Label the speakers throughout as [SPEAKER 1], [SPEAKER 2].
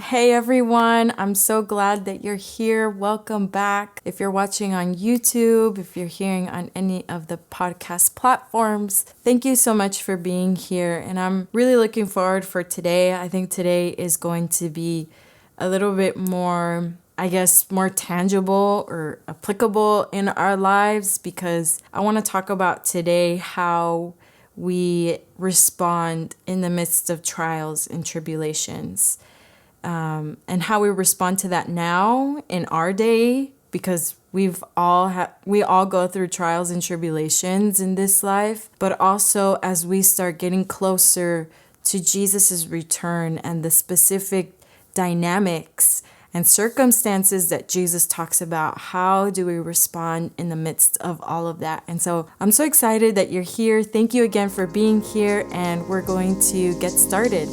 [SPEAKER 1] Hey everyone, I'm so glad that you're here. Welcome back. If you're watching on YouTube, if you're hearing on any of the podcast platforms, thank you so much for being here. And I'm really looking forward for today. I think today is going to be a little bit more, more tangible or applicable in our lives because I want to talk about today how we respond in the midst of trials and tribulations. And how we respond to that now in our day, because we all go through trials and tribulations in this life, but also as we start getting closer to Jesus's return and the specific dynamics and circumstances that Jesus talks about, how do we respond in the midst of all of that? And so I'm so excited that you're here. Thank you again for being here, and we're going to get started.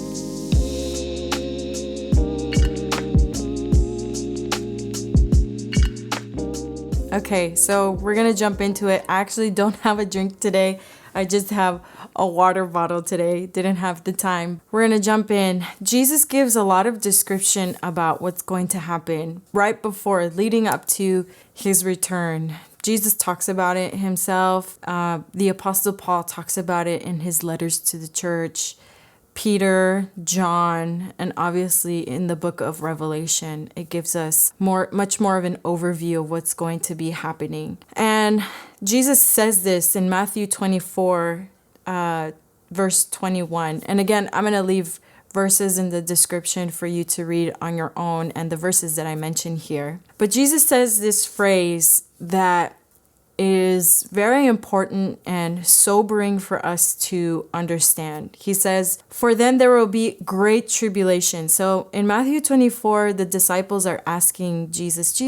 [SPEAKER 1] Okay, so we're gonna jump into it. I actually don't have a drink today. I just have a water bottle today. Didn't have the time. We're gonna jump in. Jesus gives a lot of description about what's going to happen right before, leading up to his return. Jesus talks about it himself. The Apostle Paul talks about it in his letters to the church. Peter, John, and obviously in the book of Revelation, it gives us much more of an overview of what's going to be happening. And Jesus says this in Matthew 24, verse 21. And again, I'm going to leave verses in the description for you to read on your own and the verses that I mentioned here. But Jesus says this phrase that is very important and sobering for us to understand. He says, "For then there will be great tribulation." So in Matthew 24, the disciples are asking Jesus,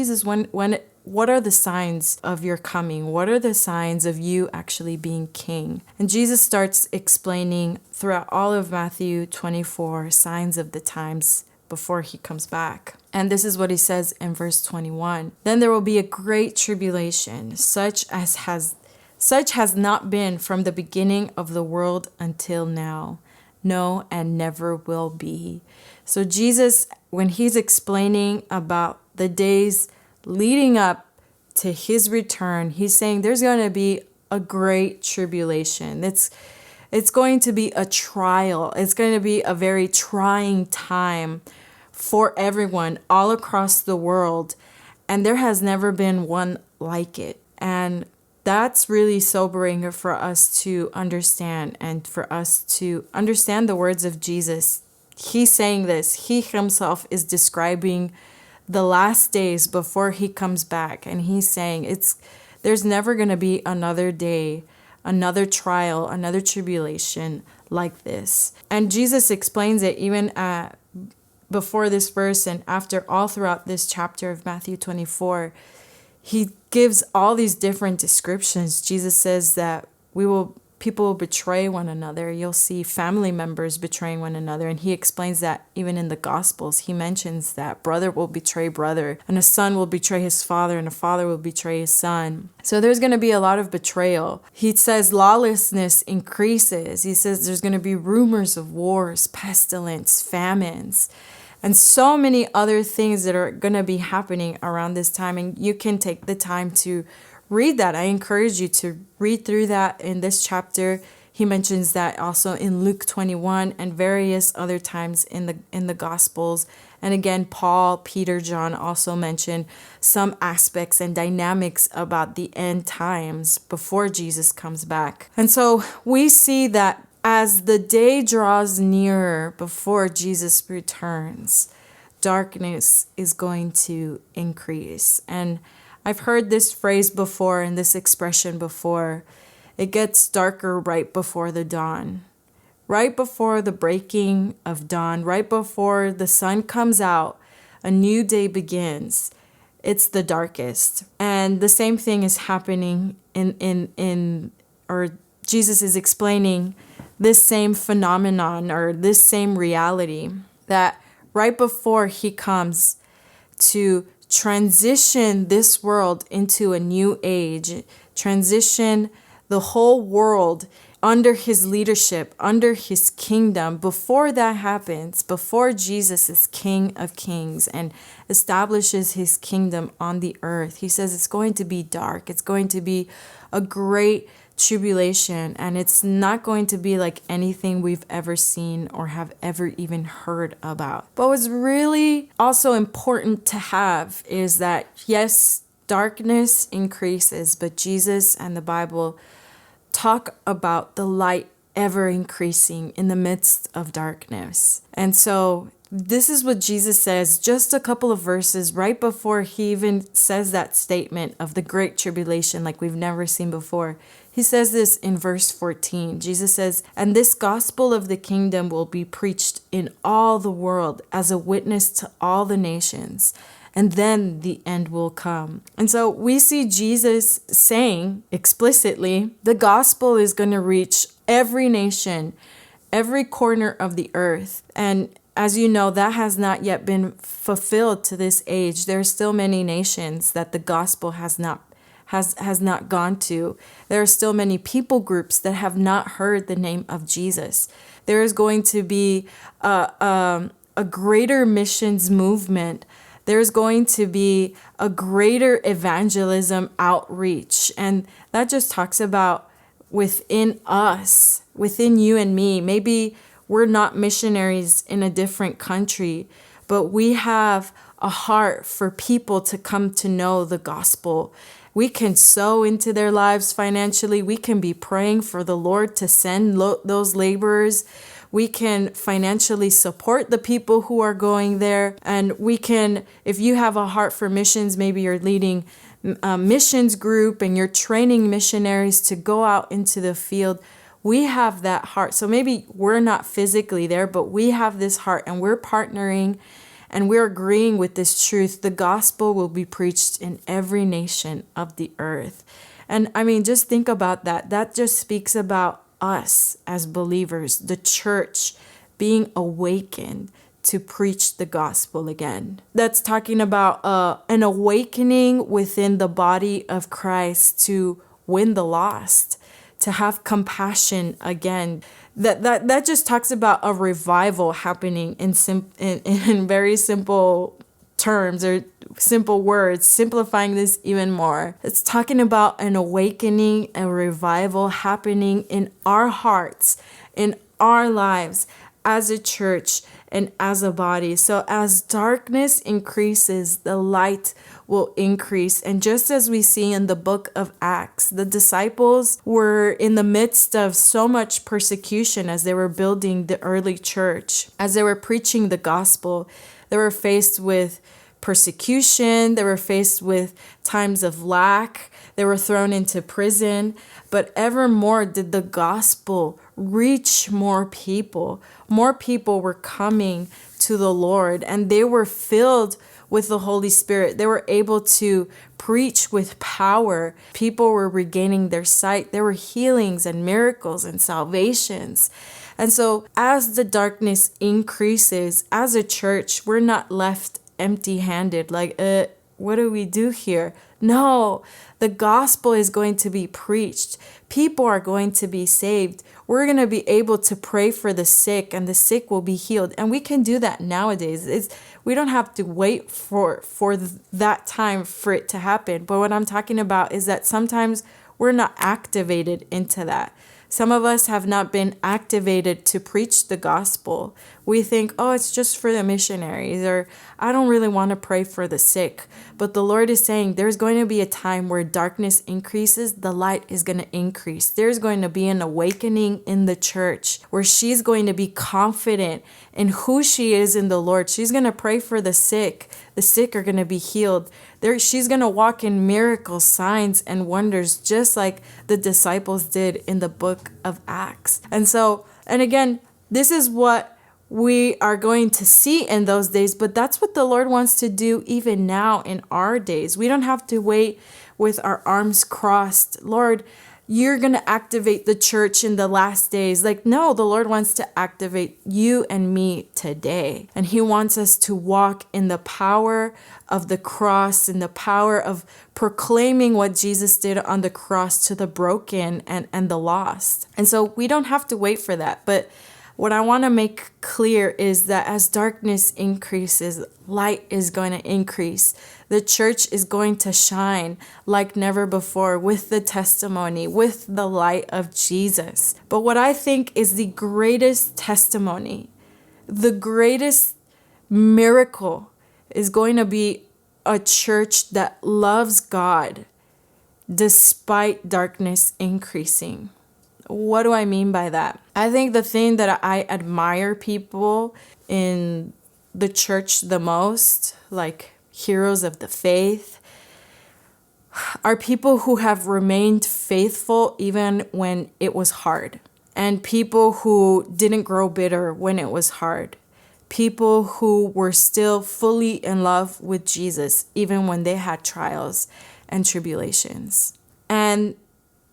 [SPEAKER 1] what are the signs of your coming? What are the signs of you actually being king? And Jesus starts explaining throughout all of Matthew 24 signs of the times before he comes back. And this is what he says in verse 21. "Then there will be a great tribulation, such as has not been from the beginning of the world until now. No, and never will be." So Jesus, when he's explaining about the days leading up to his return, he's saying there's going to be a great tribulation. It's going to be a trial. It's going to be a very trying time for everyone all across the world. And there has never been one like it. And that's really sobering for us to understand and for us to understand the words of Jesus. He's saying this. He himself is describing the last days before he comes back. And he's saying there's never going to be another day, another trial, another tribulation like this. And Jesus explains it even before this verse and after, all throughout this chapter of Matthew 24. He gives all these different descriptions. Jesus says that people will betray one another. You'll see family members betraying one another. And he explains that even in the Gospels. He mentions that brother will betray brother, and a son will betray his father, and a father will betray his son. So there's going to be a lot of betrayal. He says lawlessness increases. He says there's going to be rumors of wars, pestilence, famines, and so many other things that are going to be happening around this time. And you can take the time to read that. I encourage you to read through that in this chapter. He mentions that also in Luke 21 and various other times in the Gospels. And again, Paul, Peter, John also mention some aspects and dynamics about the end times before Jesus comes back. And so we see that as the day draws nearer before Jesus returns, darkness is going to increase. And I've heard this phrase before and this expression before. It gets darker right before the dawn. Right before the breaking of dawn, right before the sun comes out, a new day begins. It's the darkest. And the same thing is happening or Jesus is explaining this same phenomenon or this same reality, that right before he comes to transition this world into a new age, transition the whole world under his leadership, under his kingdom. Before that happens, before Jesus is King of Kings and establishes his kingdom on the earth, he says it's going to be dark. It's going to be a great tribulation, and it's not going to be like anything we've ever seen or have ever even heard about. But what's really also important to have is that, yes, darkness increases, but Jesus and the Bible talk about the light ever increasing in the midst of darkness. And so this is what Jesus says just a couple of verses right before he even says that statement of the great tribulation like we've never seen before. He says this in verse 14. Jesus says, "And this gospel of the kingdom will be preached in all the world as a witness to all the nations, and then the end will come." And so we see Jesus saying explicitly, the gospel is going to reach every nation, every corner of the earth. And as you know, that has not yet been fulfilled to this age. There are still many nations that the gospel has not gone to. There are still many people groups that have not heard the name of Jesus. There is going to be a greater missions movement. There's going to be a greater evangelism outreach. And that just talks about within us, within you and me. Maybe we're not missionaries in a different country, but we have a heart for people to come to know the gospel. We can sow into their lives financially. We can be praying for the Lord to send those laborers. We can financially support the people who are going there. And we can, if you have a heart for missions, maybe you're leading a missions group and you're training missionaries to go out into the field. We have that heart. So maybe we're not physically there, but we have this heart and we're partnering and we're agreeing with this truth. The gospel will be preached in every nation of the earth. And I mean, just think about that. That just speaks about us as believers, the church being awakened to preach the gospel again. That's talking about an awakening within the body of Christ to win the lost, to have compassion again. That just talks about a revival happening in very simple terms or simple words, simplifying this even more. It's talking about an awakening, a revival happening in our hearts, in our lives as a church and as a body. So as darkness increases, the light will increase. And just as we see in the book of Acts, the disciples were in the midst of so much persecution as they were building the early church, as they were preaching the gospel. They were faced with persecution. They were faced with times of lack. They were thrown into prison. But evermore did the gospel reach more people. More people were coming to the Lord, and they were filled with the Holy Spirit. They were able to preach with power. People were regaining their sight. There were healings and miracles and salvations. And so as the darkness increases, as a church, we're not left empty-handed, like, what do we do here? No, the gospel is going to be preached. People are going to be saved. We're going to be able to pray for the sick, and the sick will be healed. And we can do that nowadays. We don't have to wait for that time for it to happen. But what I'm talking about is that sometimes we're not activated into that. Some of us have not been activated to preach the gospel. We think, oh, it's just for the missionaries, or I don't really want to pray for the sick. But the Lord is saying there's going to be a time where darkness increases, the light is going to increase. There's going to be an awakening in the church where she's going to be confident in who she is in the Lord. She's going to pray for the sick. The sick are going to be healed. She's going to walk in miracles, signs, and wonders, just like the disciples did in the book of Acts. And again, this is what we are going to see in those days, but that's what the Lord wants to do even now in our days. We don't have to wait with our arms crossed. Lord, you're going to activate the church in the last days. Like, no, the Lord wants to activate you and me today. And he wants us to walk in the power of the cross, in the power of proclaiming what Jesus did on the cross to the broken and the lost. And so we don't have to wait for that. But what I want to make clear is that as darkness increases, light is going to increase. The church is going to shine like never before with the testimony, with the light of Jesus. But what I think is the greatest testimony, the greatest miracle is going to be a church that loves God despite darkness increasing. What do I mean by that? I think the thing that I admire people in the church the most, like heroes of the faith, are people who have remained faithful even when it was hard, and people who didn't grow bitter when it was hard, people who were still fully in love with Jesus even when they had trials and tribulations. And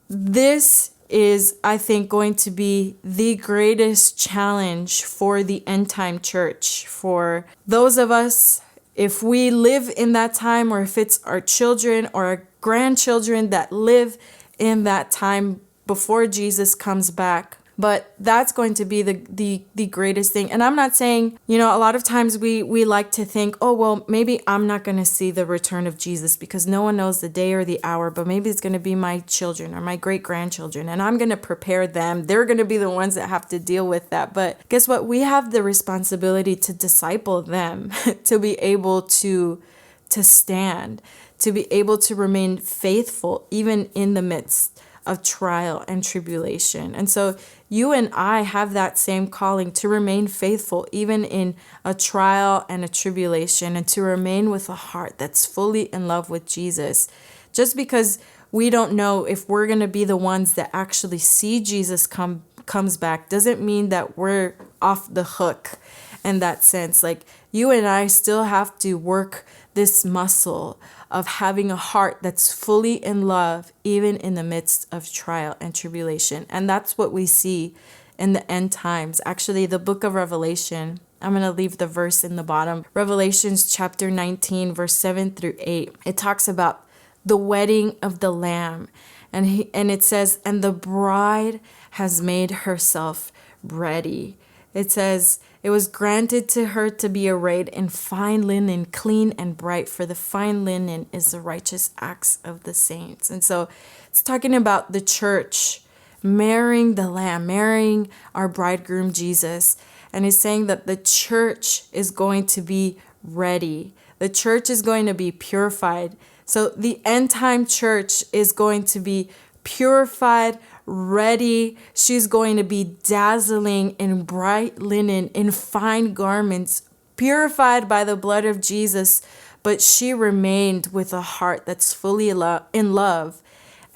[SPEAKER 1] this is, I think, going to be the greatest challenge for the end time church. For those of us, if we live in that time, or if it's our children or our grandchildren that live in that time before Jesus comes back. But that's going to be the greatest thing. And I'm not saying, a lot of times we like to think, oh, well, maybe I'm not going to see the return of Jesus because no one knows the day or the hour, but maybe it's going to be my children or my great grandchildren, and I'm going to prepare them. They're going to be the ones that have to deal with that. But guess what? We have the responsibility to disciple them, to be able to stand, to be able to remain faithful even in the midst of trial and tribulation. And so you and I have that same calling to remain faithful even in a trial and a tribulation, and to remain with a heart that's fully in love with Jesus. Just because we don't know if we're going to be the ones that actually see Jesus comes back doesn't mean that we're off the hook in that sense. Like, you and I still have to work this muscle of having a heart that's fully in love, even in the midst of trial and tribulation. And that's what we see in the end times. Actually, the book of Revelation, I'm going to leave the verse in the bottom. Revelations chapter 19, verse 7 through 8. It talks about the wedding of the Lamb. And it says, and the bride has made herself ready. It says, it was granted to her to be arrayed in fine linen, clean and bright, for the fine linen is the righteous acts of the saints. And so it's talking about the church marrying the Lamb, marrying our bridegroom Jesus. And it's saying that the church is going to be ready. The church is going to be purified. So the end time church is going to be purified, ready. She's going to be dazzling in bright linen, in fine garments, purified by the blood of Jesus. But she remained with a heart that's fully in love.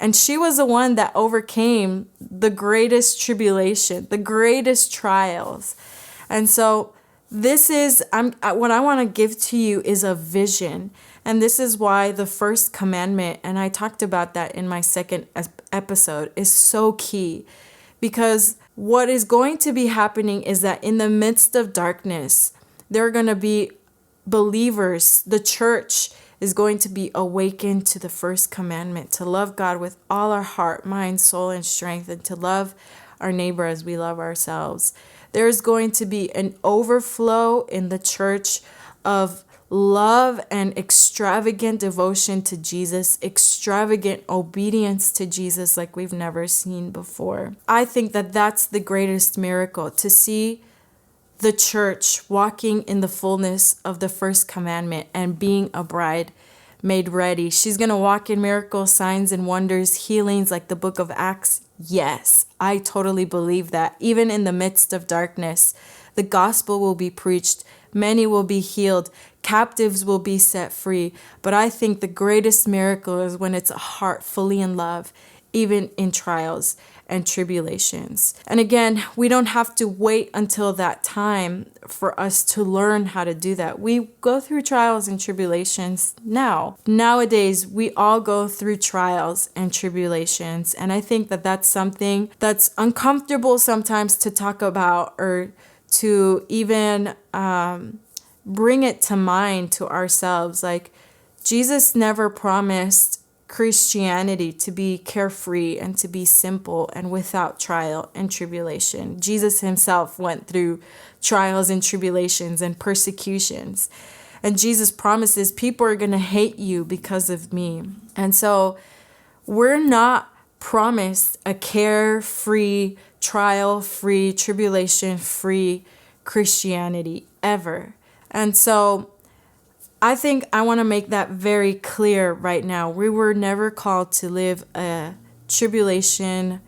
[SPEAKER 1] And she was the one that overcame the greatest tribulation, the greatest trials. And so this is, what I want to give to you is a vision. And this is why the first commandment, and I talked about that in my second episode, is so key. Because what is going to be happening is that in the midst of darkness, there are going to be believers. The church is going to be awakened to the first commandment, to love God with all our heart, mind, soul, and strength, and to love our neighbor as we love ourselves. There's going to be an overflow in the church of love and extravagant devotion to Jesus, extravagant obedience to Jesus like we've never seen before. I think that that's the greatest miracle, to see the church walking in the fullness of the first commandment and being a bride made ready. She's going to walk in miracles, signs, and wonders, healings like the book of Acts. Yes, I totally believe that. Even in the midst of darkness, the gospel will be preached. Many will be healed. Captives will be set free. But I think the greatest miracle is when it's a heart fully in love, even in trials and tribulations. And again, we don't have to wait until that time for us to learn how to do that. We go through trials and tribulations now. Nowadays, we all go through trials and tribulations. And I think that that's something that's uncomfortable sometimes to talk about, or to even bring it to mind to ourselves. Like, Jesus never promised Christianity to be carefree and to be simple and without trial and tribulation. Jesus himself went through trials and tribulations and persecutions. And Jesus promises people are going to hate you because of me. And so we're not promised a carefree, trial-free, tribulation-free Christianity ever. And so I think I want to make that very clear right now. We were never called to live a tribulation,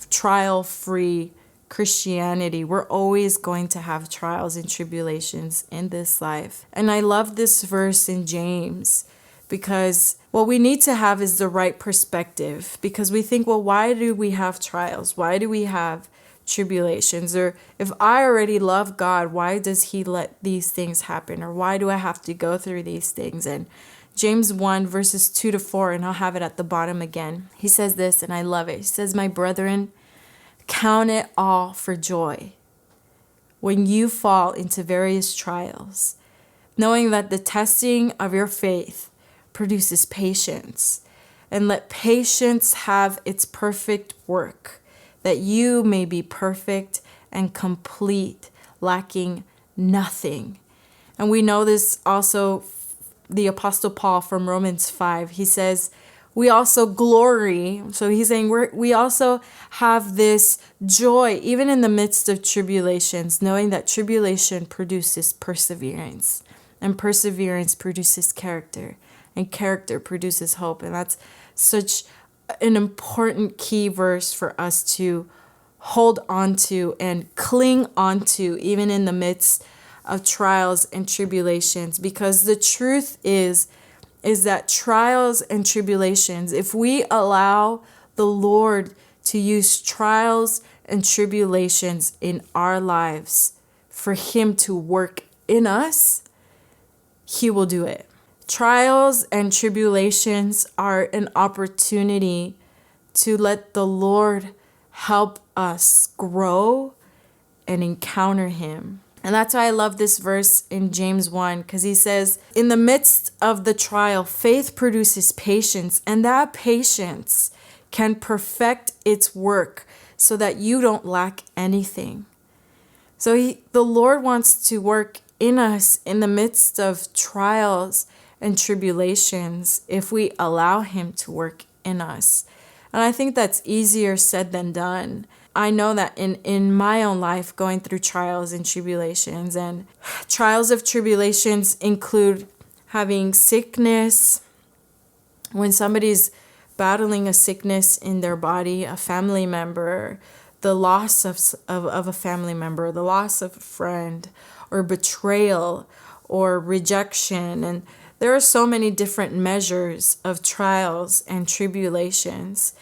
[SPEAKER 1] trial-free Christianity. We're always going to have trials and tribulations in this life. And I love this verse in James, because what we need to have is the right perspective. Because we think, well, why do we have trials? Why do we have tribulations? Or if I already love God, why does he let these things happen? Or why do I have to go through these things? And James 1 verses 2-4, and I'll have it at the bottom again. He says this, and I love it. He says, "My brethren, count it all for joy when you fall into various trials, knowing that the testing of your faith produces patience. And let patience have its perfect work, that you may be perfect and complete, lacking nothing." And we know this also, the Apostle Paul from Romans 5, he says, we also glory. So he's saying we also have this joy, even in the midst of tribulations, knowing that tribulation produces perseverance, and perseverance produces character, and character produces hope. And that's such an important key verse for us to hold on to and cling on to, even in the midst of trials and tribulations. Because the truth is that trials and tribulations, if we allow the Lord to use trials and tribulations in our lives for him to work in us, he will do it. Trials and tribulations are an opportunity to let the Lord help us grow and encounter him. And that's why I love this verse in James 1, because he says, in the midst of the trial, faith produces patience, and that patience can perfect its work so that you don't lack anything. So the Lord wants to work in us in the midst of trials and tribulations if we allow him to work in us. And I think that's easier said than done. I know that in my own life, going through trials and tribulations, and trials of tribulations include having sickness, when somebody's battling a sickness in their body, a family member, the loss of a family member, the loss of a friend, or betrayal, or rejection. And there are so many different measures of trials and tribulations.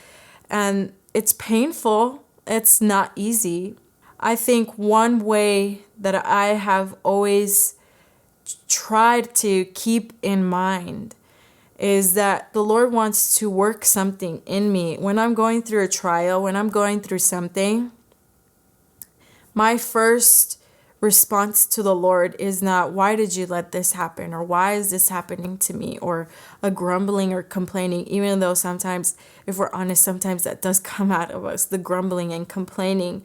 [SPEAKER 1] And it's painful. It's not easy. I think one way that I have always tried to keep in mind is that the Lord wants to work something in me. When I'm going through a trial, when I'm going through something, my first response to the Lord is not, why did you let this happen? Or why is this happening to me? Or a grumbling or complaining, even though sometimes, if we're honest, sometimes that does come out of us, the grumbling and complaining.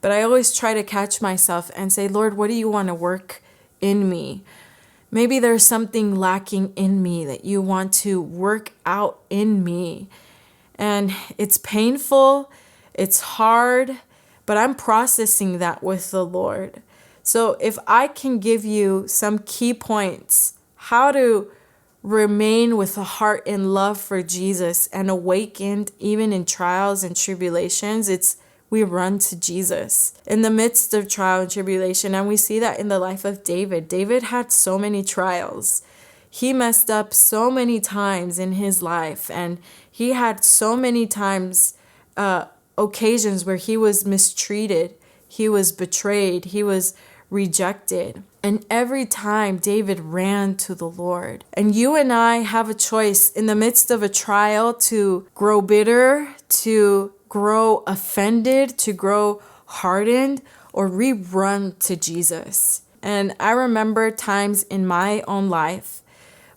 [SPEAKER 1] But I always try to catch myself and say, Lord, what do you want to work in me? Maybe there's something lacking in me that you want to work out in me. And it's painful, it's hard, but I'm processing that with the Lord. So if I can give you some key points, how to remain with a heart and love for Jesus and awakened even in trials and tribulations, it's we run to Jesus in the midst of trial and tribulation. And we see that in the life of David. David had so many trials. He messed up so many times in his life, and he had so many times occasions where he was mistreated, he was betrayed, he was rejected. And every time David ran to the Lord. And you and I have a choice in the midst of a trial to grow bitter, to grow offended, to grow hardened, or we run to Jesus. And I remember times in my own life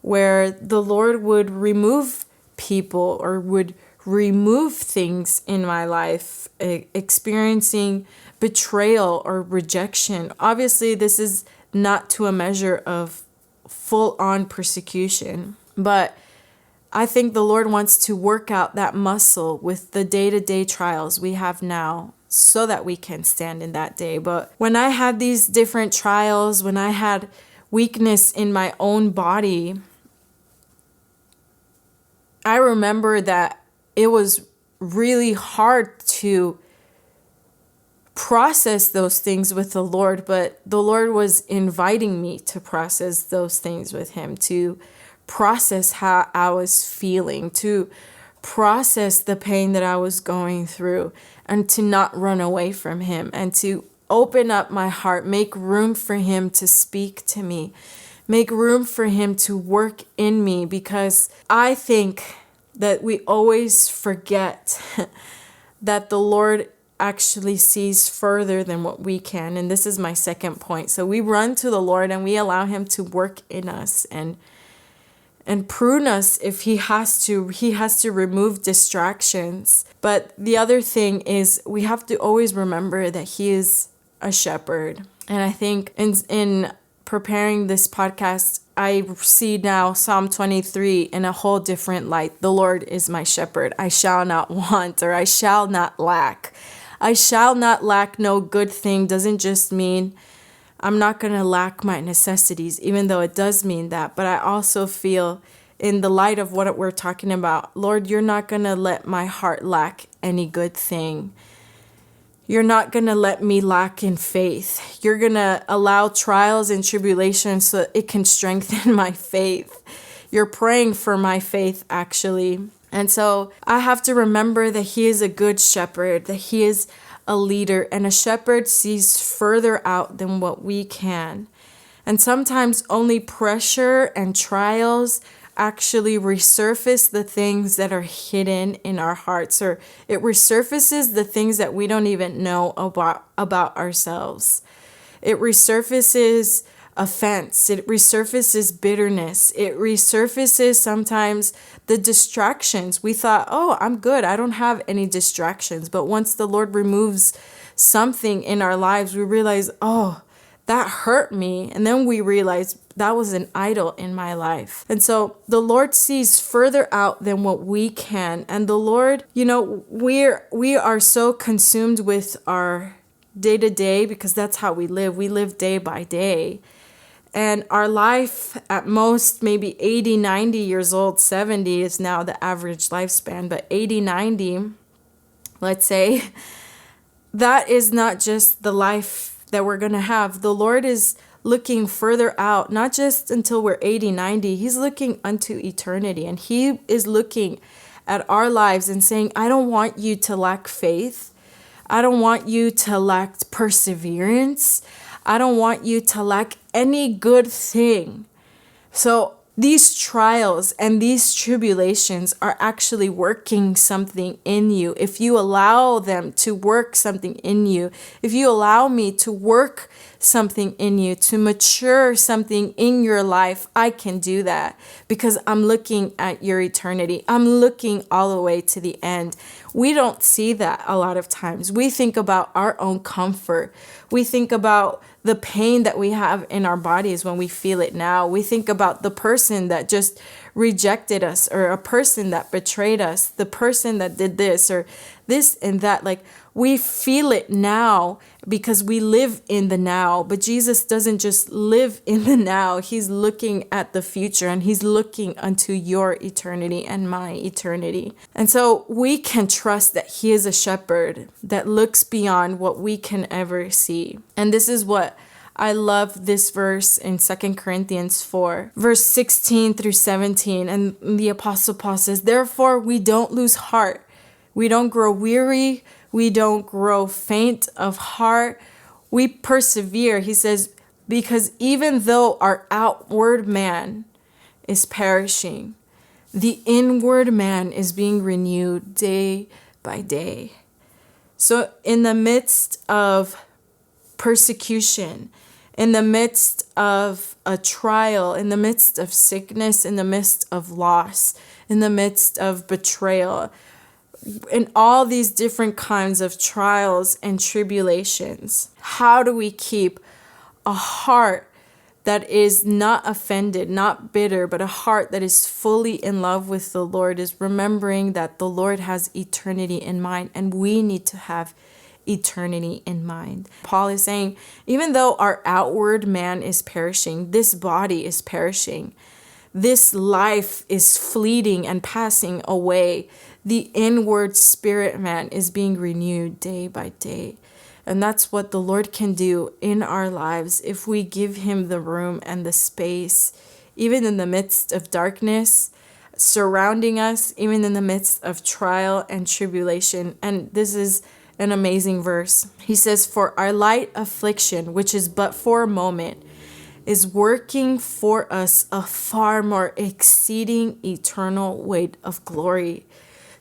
[SPEAKER 1] where the Lord would remove people or would remove things in my life, experiencing betrayal or rejection. Obviously, this is not to a measure of full-on persecution, but I think the Lord wants to work out that muscle with the day-to-day trials we have now so that we can stand in that day. But when I had these different trials, when I had weakness in my own body, I remember that it was really hard to process those things with the Lord, but the Lord was inviting me to process those things with him, to process how I was feeling, to process the pain that I was going through, and to not run away from him, and to open up my heart, make room for him to speak to me, make room for him to work in me, because I think that we always forget that the Lord actually sees further than what we can. And this is my second point. So we run to the Lord and we allow him to work in us and prune us if he has to. He has to remove distractions. But the other thing is we have to always remember that he is a shepherd. And I think in preparing this podcast, I see now Psalm 23 in a whole different light. The Lord is my shepherd. I shall not want, or I shall not lack. I shall not lack no good thing doesn't just mean I'm not going to lack my necessities, even though it does mean that. But I also feel in the light of what we're talking about, Lord, you're not going to let my heart lack any good thing. You're not going to let me lack in faith. You're going to allow trials and tribulations so it can strengthen my faith. You're praying for my faith, actually. And so I have to remember that he is a good shepherd, that he is a leader, and a shepherd sees further out than what we can. And sometimes only pressure and trials actually resurface the things that are hidden in our hearts, or it resurfaces the things that we don't even know about ourselves. It resurfaces offense. It resurfaces bitterness. It resurfaces sometimes the distractions. We thought, oh, I'm good. I don't have any distractions. But once the Lord removes something in our lives, we realize, oh, that hurt me. And then we realize that was an idol in my life. And so the Lord sees further out than what we can. And the Lord, we are so consumed with our day to day because that's how we live. We live day by day. And our life at most, maybe 80, 90 years old, 70 is now the average lifespan, but 80, 90, let's say, that is not just the life that we're going to have. The Lord is looking further out, not just until we're 80, 90. He's looking unto eternity, and he is looking at our lives and saying, I don't want you to lack faith. I don't want you to lack perseverance. I don't want you to lack any good thing. So these trials and these tribulations are actually working something in you. If you allow them to work something in you, if you allow me to work something in you, to mature something in your life, I can do that because I'm looking at your eternity. I'm looking all the way to the end. We don't see that a lot of times. We think about our own comfort. We think about the pain that we have in our bodies when we feel it now. We think about the person that just rejected us, or a person that betrayed us, the person that did this or this and that. Like, we feel it now because we live in the now. But Jesus doesn't just live in the now. He's looking at the future, and he's looking unto your eternity and my eternity. And so we can trust that he is a shepherd that looks beyond what we can ever see. And this is what I love this verse in 2 Corinthians 4, verse 16 through 17. And the Apostle Paul says, therefore we don't lose heart. We don't grow weary. We don't grow faint of heart. We persevere. He says, because even though our outward man is perishing, the inward man is being renewed day by day. So in the midst of persecution, in the midst of a trial, in the midst of sickness, in the midst of loss, in the midst of betrayal, in all these different kinds of trials and tribulations, how do we keep a heart that is not offended, not bitter, but a heart that is fully in love with the Lord, is remembering that the Lord has eternity in mind, and we need to have eternity in mind. Paul is saying, even though our outward man is perishing, this body is perishing, this life is fleeting and passing away, the inward spirit man is being renewed day by day. And that's what the Lord can do in our lives if we give him the room and the space, even in the midst of darkness surrounding us, even in the midst of trial and tribulation. And this is an amazing verse. He says, for our light affliction, which is but for a moment, is working for us a far more exceeding eternal weight of glory.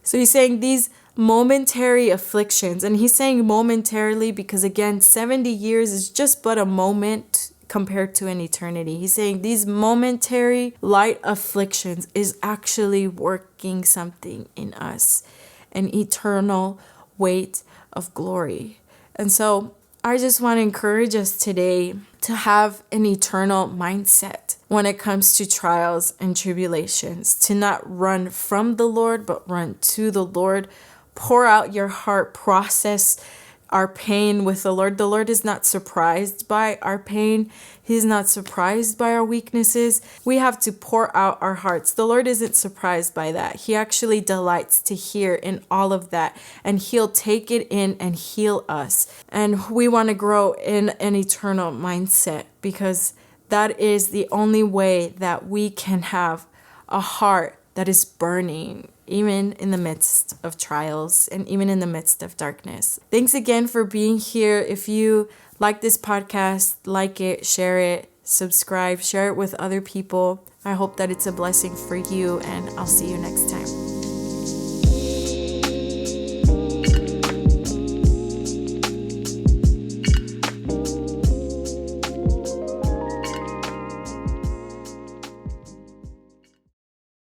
[SPEAKER 1] So he's saying these momentary afflictions, and he's saying momentarily because, again, 70 years is just but a moment compared to an eternity. He's saying these momentary light afflictions is actually working something in us, an eternal weight of glory. And so I just want to encourage us today to have an eternal mindset when it comes to trials and tribulations, to not run from the Lord, but run to the Lord. Pour out your heart, process our pain with the Lord. The Lord is not surprised by our pain. He's not surprised by our weaknesses. We have to pour out our hearts. The Lord isn't surprised by that. He actually delights to hear in all of that, and he'll take it in and heal us. And we want to grow in an eternal mindset, because that is the only way that we can have a heart that is burning, even in the midst of trials and even in the midst of darkness. Thanks again for being here. If you like this podcast, like it, share it, subscribe, share it with other people. I hope that it's a blessing for you, and I'll see you next time.